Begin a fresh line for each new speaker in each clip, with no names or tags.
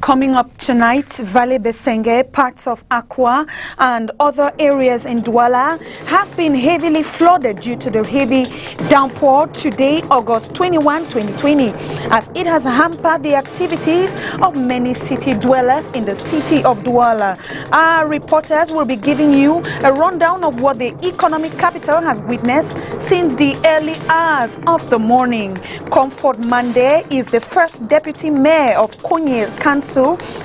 Coming up tonight, Valley Besenge, parts of Akwa and other areas in Douala have been heavily flooded due to the heavy downpour today, August 21, 2020, as it has hampered the activities of many city dwellers in the city of Douala. Our reporters will be giving you a rundown of what the economic capital has witnessed since the early hours of the morning. Comfort Mande is the first deputy mayor of Konye Council,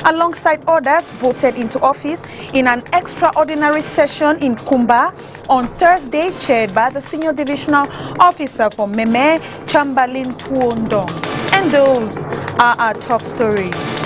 alongside others, voted into office in an extraordinary session in Kumba on Thursday, chaired by the senior divisional officer for Meme, Chamberlain Tuondong. And those are our top stories.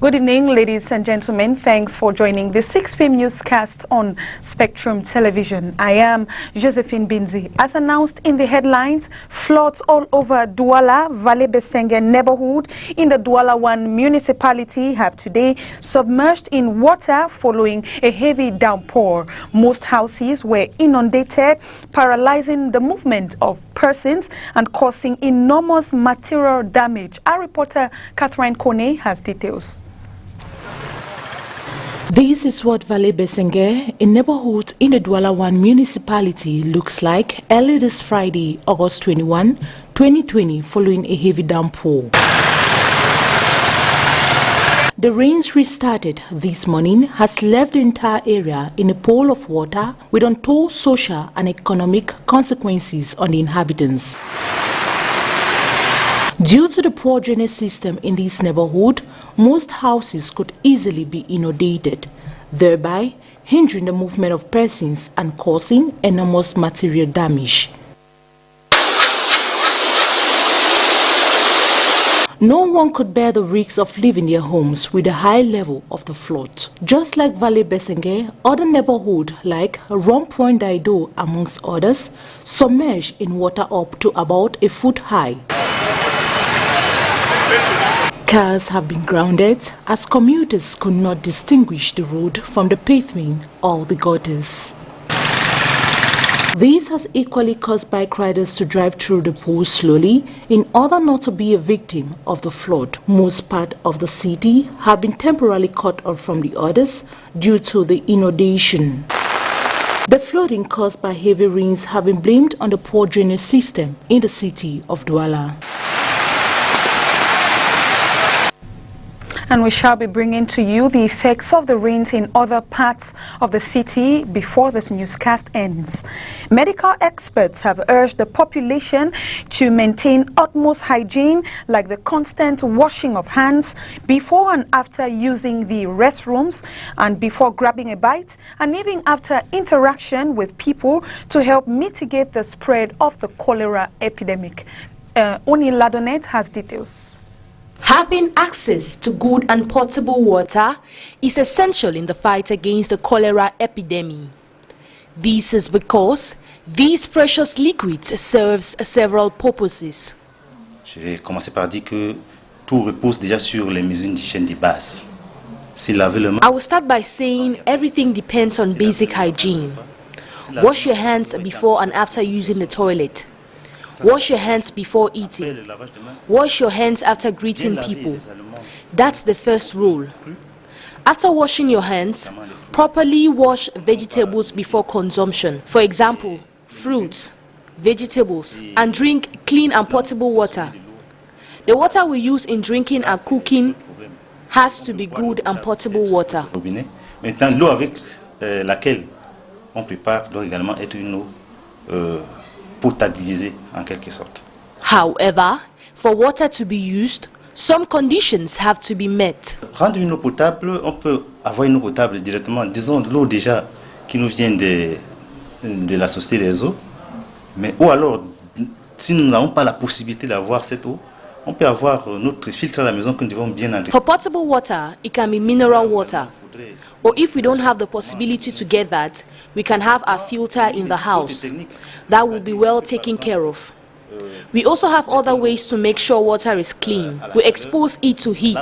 Good evening, ladies and gentlemen. Thanks for joining the 6 p.m. newscast on Spectrum Television. I am Josephine Bindzi. As announced in the headlines, floods all over Douala, Valley Besenge neighborhood in the Douala 1 municipality have today submerged in water following a heavy downpour. Most houses were inundated, paralyzing the movement of persons and causing enormous material damage. Our reporter Catherine Kone has details.
This is what Valley Besenge, a neighborhood in the Douala 1 municipality, looks like early this Friday, August 21, 2020, following a heavy downpour. The rains restarted this morning has left the entire area in a pool of water with untold social and economic consequences on the inhabitants. Due to the poor drainage system in this neighborhood, most houses could easily be inundated, thereby hindering the movement of persons and causing enormous material damage. No one could bear the risks of leaving their homes with a high level of the flood. Just like Valley Besenge, other neighborhoods like Rompoint Daido, amongst others, submerged in water up to about a foot high. Cars have been grounded as commuters could not distinguish the road from the pavement or the gutters. This has equally caused bike riders to drive through the pool slowly in order not to be a victim of the flood. Most parts of the city have been temporarily cut off from the others due to the inundation. The flooding caused by heavy rains have been blamed on the poor drainage system in the city of Douala.
And we shall be bringing to you the effects of the rains in other parts of the city before this newscast ends. Medical experts have urged the population to maintain utmost hygiene, like the constant washing of hands before and after using the restrooms and before grabbing a bite, and even after interaction with people to help mitigate the spread of the cholera epidemic. Oni Ladonet has details.
Having access to good and potable water is essential in the fight against the cholera epidemic. This is because these precious liquids serves several purposes.
Je vais commencer par dire que tout repose déjà sur les mesures d'hygiène de base.
I will start by saying everything depends on basic hygiene. Wash your hands before and after using the toilet. Wash your hands before eating. Wash your hands after greeting people. That's the first rule. After washing your hands, properly wash vegetables before consumption. For example, fruits, vegetables, and drink clean and potable water. The water we use in drinking and cooking has to be good and potable water.
Maintenant, l'eau avec laquelle on prépare doit également être une eau potabilisée en quelque sorte.
However, for water to be used, some conditions have to be met.
Rendre une eau potable, on peut avoir une eau potable directement, disons l'eau déjà qui nous vient de la Société des eaux, mais ou alors si nous n'avons pas la possibilité d'avoir cette eau, on peut avoir notre filtre à la maison que nous devons bien entrer.
For potable water, it can be mineral water. Or if we don't have the possibility to get that, we can have our filter in the house. That will be well taken care of. We also have other ways to make sure water is clean. We expose it to heat,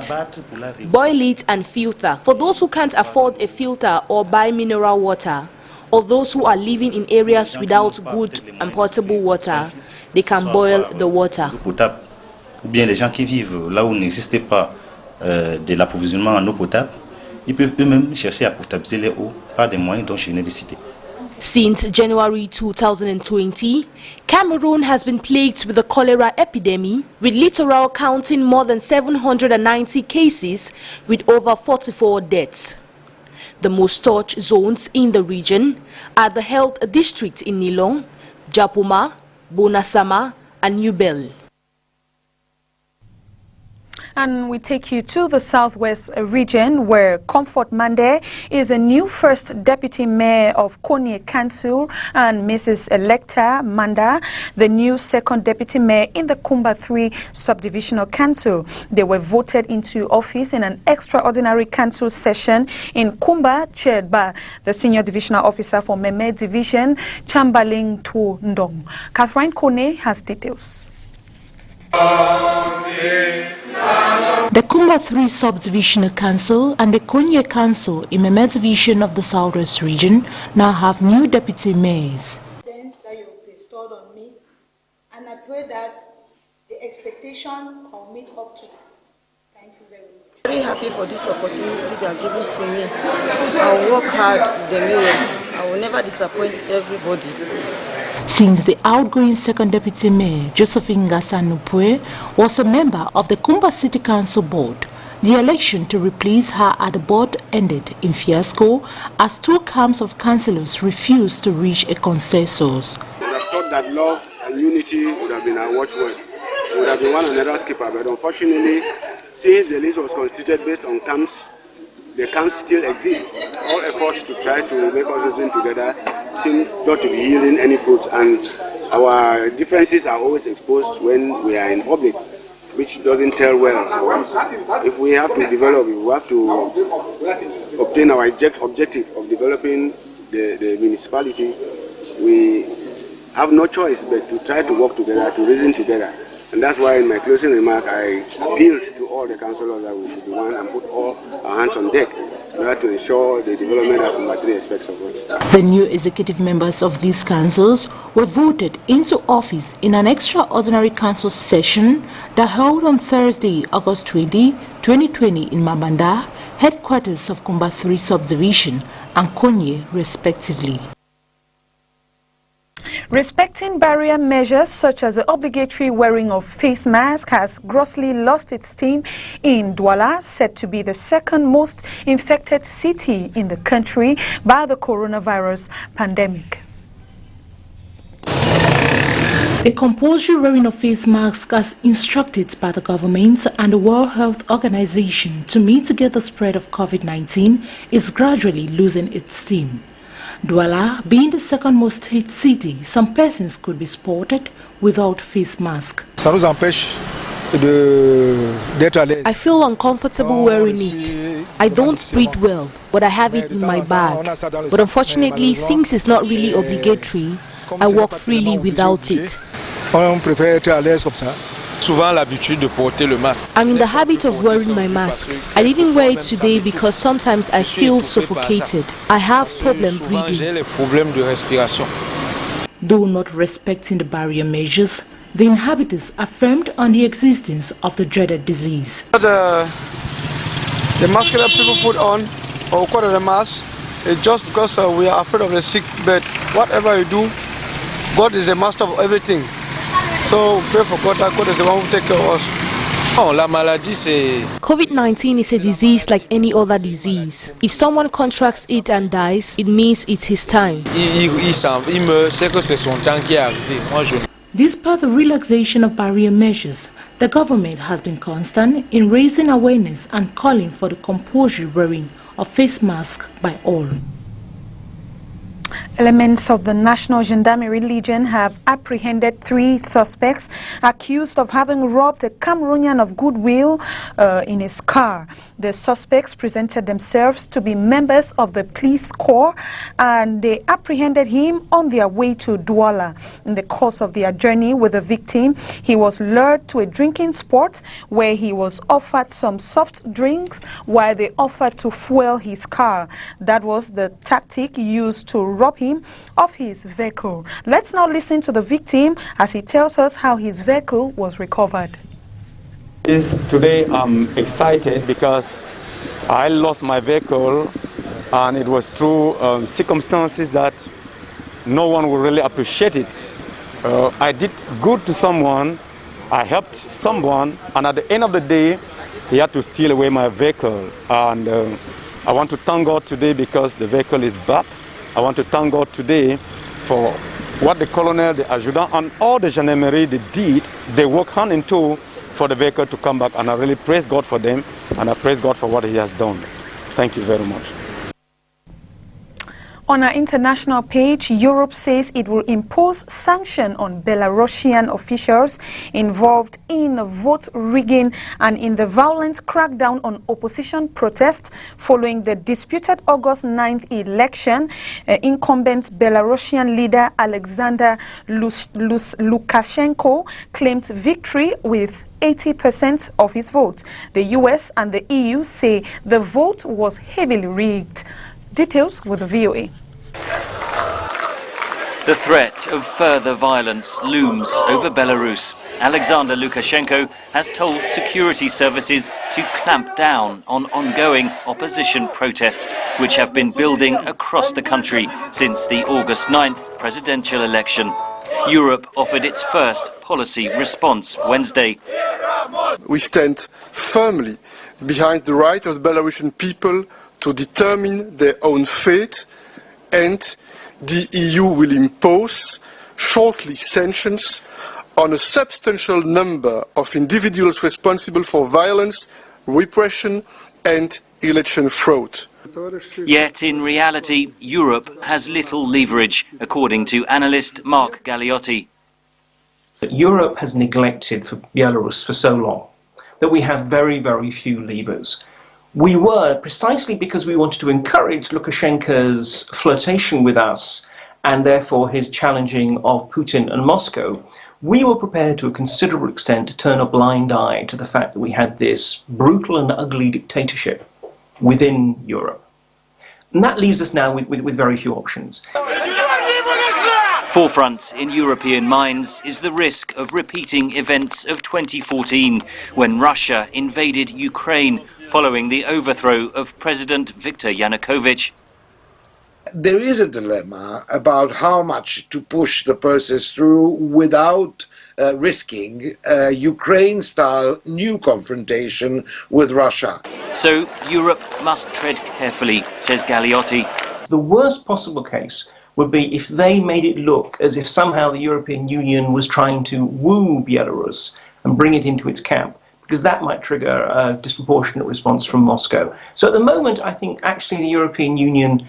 boil it and filter. For those who can't afford a filter or buy mineral water, or those who are living in areas without good and potable water, they can boil the water.
Ou bien les gens qui vivent là où n'existe pas de l'approvisionnement en eau potable, ils peuvent eux-mêmes chercher à potabiliser les eaux par des moyens dont je venais de citer.
Since January 2020, Cameroon has been plagued with a cholera epidemic, with Littoral counting more than 790 cases with over 44 deaths. The most touched zones in the region are the health districts in Nilong, Japuma, Bonasama and Nubel.
And we take you to the southwest region, where Comfort Mande is a new first deputy mayor of Konye Council, and Mrs. Electa Manda, the new second deputy mayor in the Kumba 3 subdivisional council. They were voted into office in an extraordinary council session in Kumba, chaired by the senior divisional officer for Meme Division, Chambaling Tu Ndong. Catherine Kone has details.
The Kumba 3 Subdivisional Council and the Konye Council in Meme Division of the Southwest region now have new deputy mayors.
That you bestowed on me, and I pray that the expectation I'll meet up to. Thank you very much.
Very happy for this opportunity they are giving to me. I will work hard with the mayor. I will never disappoint everybody.
Since the outgoing second deputy mayor, Josephine was a member of the Kumba City Council board, the election to replace her at the board ended in fiasco as two camps of councillors refused to reach a consensus.
I would have thought that love and unity would have been our watchword. It would have been one another's keeper, but unfortunately, since the list was constituted based on camps, the camps still exist. All efforts to try to make us reason together seem not to be yielding any fruits, and our differences are always exposed when we are in public, which doesn't tell well for us. If we have to develop, we have to obtain our objective of developing the municipality. We have no choice but to try to work together, to reason together. And that's why in my closing remark, I appealed to all the councillors that we should be one and put all our hands on deck in order to ensure the development of the three aspects of it.
The new executive members of these councils were voted into office in an extraordinary council session that held on Thursday, August 20, 2020 in Mabanda, headquarters of Kumba 3 subdivision and Konye, respectively.
Respecting barrier measures such as the obligatory wearing of face masks has grossly lost its steam in Douala, said to be the second most infected city in the country by the coronavirus pandemic.
The compulsory wearing of face masks as instructed by the government and the World Health Organization to mitigate the spread of COVID-19 is gradually losing its steam. Douala being the second most hit city, some persons could be spotted without face mask.
I feel uncomfortable wearing it. I don't breathe well, but I have it in my bag. But unfortunately, since it's not really obligatory, I walk freely without it. I'm in the habit of wearing my mask. I didn't wear it today because sometimes I feel suffocated. I have problem breathing.
Though not respecting the barrier measures, the inhabitants affirmed on the existence of the dreaded disease.
The mask that people put on, or quarter the mask, is just because we are afraid of the sick. But whatever you do, God is the master of everything. So pray for God that God is the one who takes care of us.
COVID-19 is a disease like any other disease. If someone contracts it and dies, it means it's his time.
Despite the relaxation of barrier measures, the government has been constant in raising awareness and calling for the compulsory wearing of face masks by all.
Elements of the National Gendarmerie Legion have apprehended 3 suspects accused of having robbed a Cameroonian of goodwill in his car. The suspects presented themselves to be members of the police corps, and they apprehended him on their way to Douala. In the course of their journey with the victim, he was lured to a drinking spot where he was offered some soft drinks while they offered to fuel his car. That was the tactic used to rob him of his vehicle. Let's now listen to the victim as he tells us how his vehicle was recovered.
Today I'm excited because I lost my vehicle, and it was through circumstances that no one will really appreciate it. I did good to someone, I helped someone, and at the end of the day, he had to steal away my vehicle. And I want to thank God today because the vehicle is back. I want to thank God today for what the colonel, the adjutant, and all the gendarmerie they did. They worked hand in toe for the vehicle to come back, and I really praise God for them, and I praise God for what He has done. Thank you very much.
On our international page, Europe says it will impose sanctions on Belarusian officials involved in vote rigging and in the violent crackdown on opposition protests following the disputed August 9th election. Incumbent Belarusian leader Alexander Lukashenko claimed victory with 80% of his vote. The US and the EU say the vote was heavily rigged. Details with the VOA.
The threat of further violence looms over Belarus. Alexander Lukashenko has told security services to clamp down on ongoing opposition protests, which have been building across the country since the August 9th presidential election. Europe offered its first policy response Wednesday.
We stand firmly behind the right of the Belarusian people to determine their own fate, and the EU will impose shortly sanctions on a substantial number of individuals responsible for violence, repression and election fraud.
Yet in reality, Europe has little leverage, according to analyst Mark Galliotti.
Europe has neglected Belarus for so long that we have very, very few levers. We were, precisely because we wanted to encourage Lukashenko's flirtation with us and therefore his challenging of Putin and Moscow, we were prepared to a considerable extent to turn a blind eye to the fact that we had this brutal and ugly dictatorship within Europe. And that leaves us now with very few options.
Forefront in European minds is the risk of repeating events of 2014, when Russia invaded Ukraine following the overthrow of President Viktor Yanukovych.
There is a dilemma about how much to push the process through without risking a Ukraine-style new confrontation with Russia.
So Europe must tread carefully, says Galliotti.
The worst possible case would be if they made it look as if somehow the European Union was trying to woo Belarus and bring it into its camp, because that might trigger a disproportionate response from Moscow. So at the moment, I think actually the European Union,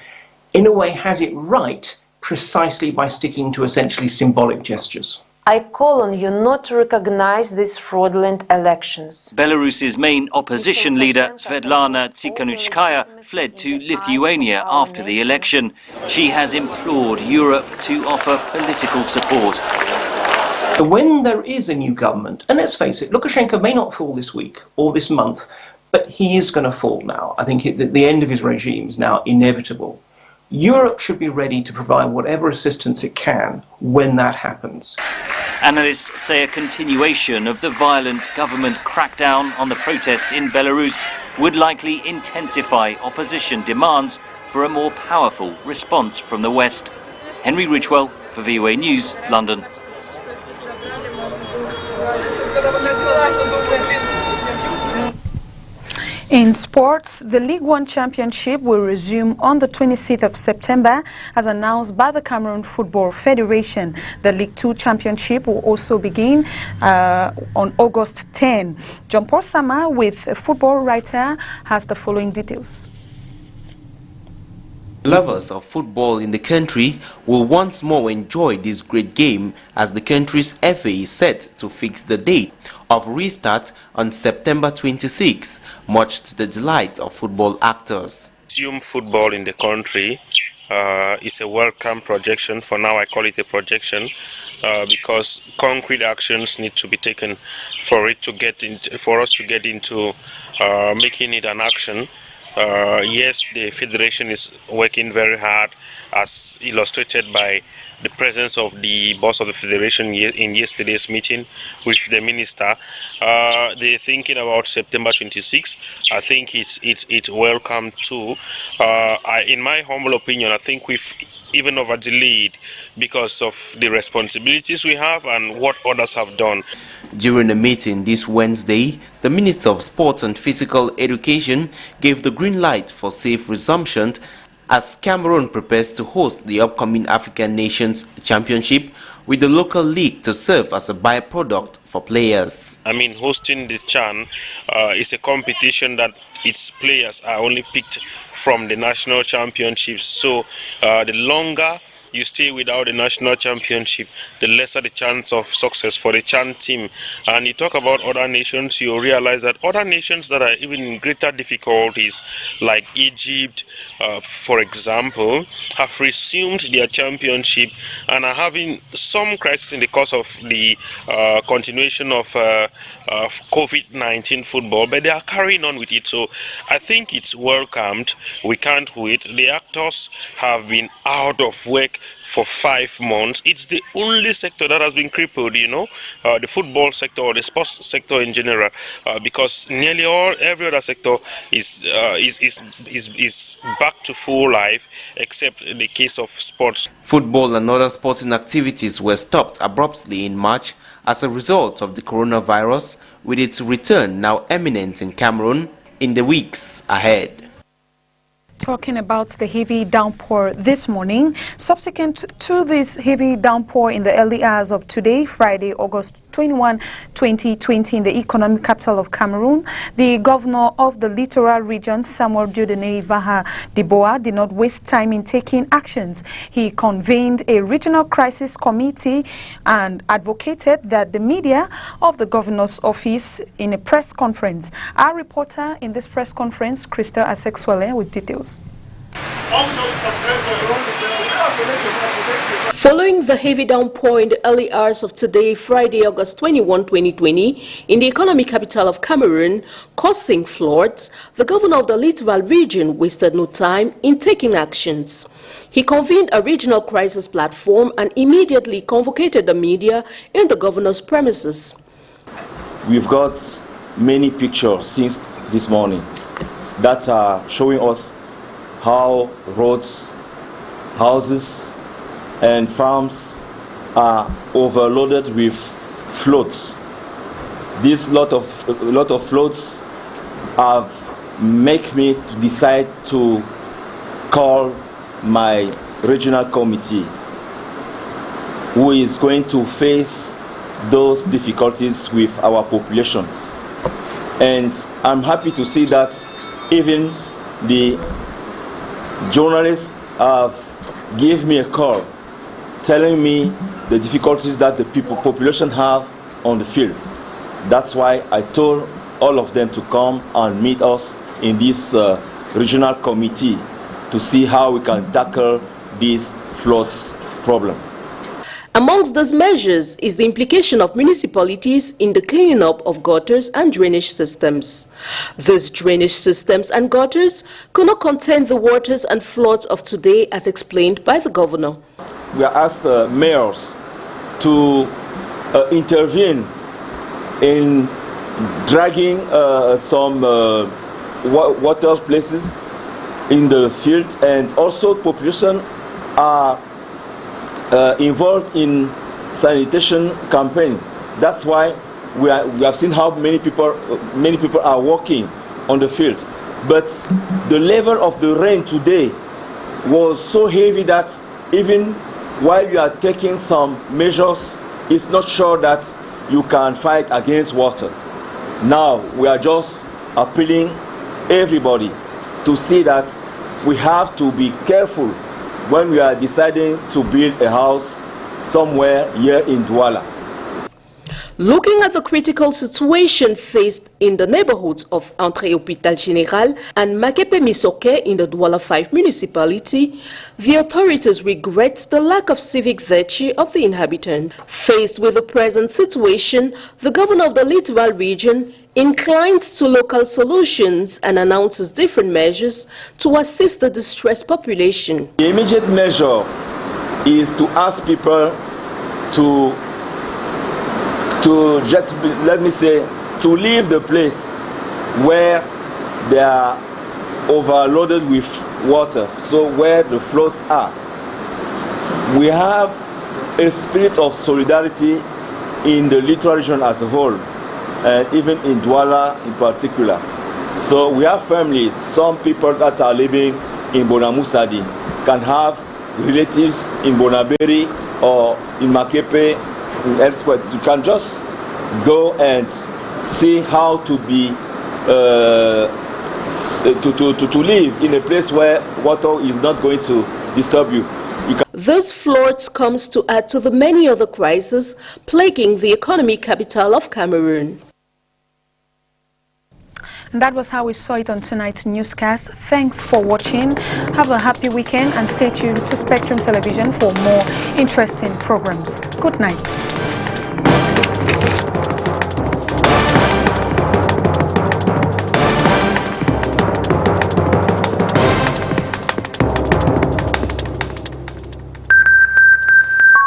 in a way, has it right precisely by sticking to essentially symbolic gestures.
I call on you not to recognize these fraudulent elections.
Belarus's main opposition leader, Svetlana Tsikhanouskaya, fled to Lithuania after the election. She has implored Europe to offer political support.
When there is a new government, and let's face it, Lukashenko may not fall this week or this month, but he is going to fall now. I think the end of his regime is now inevitable. Europe should be ready to provide whatever assistance it can when that happens.
Analysts say a continuation of the violent government crackdown on the protests in Belarus would likely intensify opposition demands for a more powerful response from the West. Henry Ridgewell for VOA News, London.
In sports, the League One Championship will resume on the 26th of September, as announced by the Cameroon Football Federation. The League Two Championship will also begin on August 10. John Paul Sama, with a football writer, has the following details.
Lovers of football in the country will once more enjoy this great game, as the country's FA is set to fix the date of restart on September 26, much to the delight of football actors.
Resume football in the country is a welcome projection. For now, I call it a projection because concrete actions need to be taken for us to get into making it an action. Yes, the federation is working very hard, as illustrated by the presence of the boss of the federation in yesterday's meeting with the minister. They're thinking about September 26. I think it's welcome too. In my humble opinion, I think we've even over delayed because of the responsibilities we have and what others have done.
During the meeting this Wednesday, the Minister of Sport and Physical Education gave the green light for safe resumption as Cameroon prepares to host the upcoming African Nations Championship, with the local league to serve as a byproduct for players.
I mean, hosting the CHAN is a competition that its players are only picked from the national championships. So the longer you stay without the national championship, the lesser the chance of success for the CHAN team. And you talk about other nations, you realize that other nations that are even in greater difficulties, like Egypt, for example, have resumed their championship and are having some crisis in the course of the continuation of COVID-19 football, but they are carrying on with it. So I think it's welcomed. We can't wait. The actors have been out of work for 5 months. It's the only sector that has been crippled, you know, the football sector or the sports sector in general, because nearly every other sector is back to full life, except in the case of sports.
Football and other sporting activities were stopped abruptly in March as a result of the coronavirus, with its return now imminent in Cameroon in the weeks ahead.
Talking about the heavy downpour this morning, subsequent to this heavy downpour in the early hours of today, Friday, August 21, 2020, in the economic capital of Cameroon, the governor of the littoral region, Samuel Dieudonné Douala, did not waste time in taking actions. He convened a regional crisis committee and advocated that the media of the governor's office in a press conference. Our reporter in this press conference, Crystal Asexwele, with details.
Following the heavy downpour in the early hours of today, Friday, August 21, 2020, in the economic capital of Cameroon, causing floods, the governor of the littoral region wasted no time in taking actions. He convened a regional crisis platform and immediately convocated the media in the governor's premises.
We've got many pictures since this morning that are showing us how roads, houses, and farms are overloaded with floods. This lot of floods have made me decide to call my regional committee, who is going to face those difficulties with our population. And I'm happy to see that even the journalists have given me a call telling me the difficulties that the population have on the field. That's why I told all of them to come and meet us in this regional committee to see how we can tackle this floods problem.
Amongst these measures is the implication of municipalities in the cleaning up of gutters and drainage systems. These drainage systems and gutters could not contain the waters and floods of today, as explained by the governor.
We are asked mayors to intervene in dragging some water places in the field, and also population are involved in sanitation campaign. That's why we have seen how many people are working on the field. But the level of the rain today was so heavy that even while you are taking some measures, it's not sure that you can fight against water. Now we are just appealing everybody to see that we have to be careful when we are deciding to build a house somewhere here in Douala.
Looking at the critical situation faced in the neighborhoods of Entrée Hôpital Général and Makepe Misoke in the Douala 5 municipality, the authorities regret the lack of civic virtue of the inhabitants. Faced with the present situation, the governor of the Littoral region inclines to local solutions and announces different measures to assist the distressed population.
The immediate measure is to ask people to just, let me say, to leave the place where they are overloaded with water, so where the floods are. We have a spirit of solidarity in the Littoral region as a whole, and even in Douala in particular. So we have families, some people that are living in Bonamusadi can have relatives in Bonaberi or in Makepe, elsewhere. You can just go and see how to be to live in a place where water is not going to disturb you.
This floods comes to add to the many other crises plaguing the economic capital of Cameroon.
And that was how we saw it on tonight's newscast. Thanks for watching. Have a happy weekend and stay tuned to Spectrum Television for more interesting programs. Good night.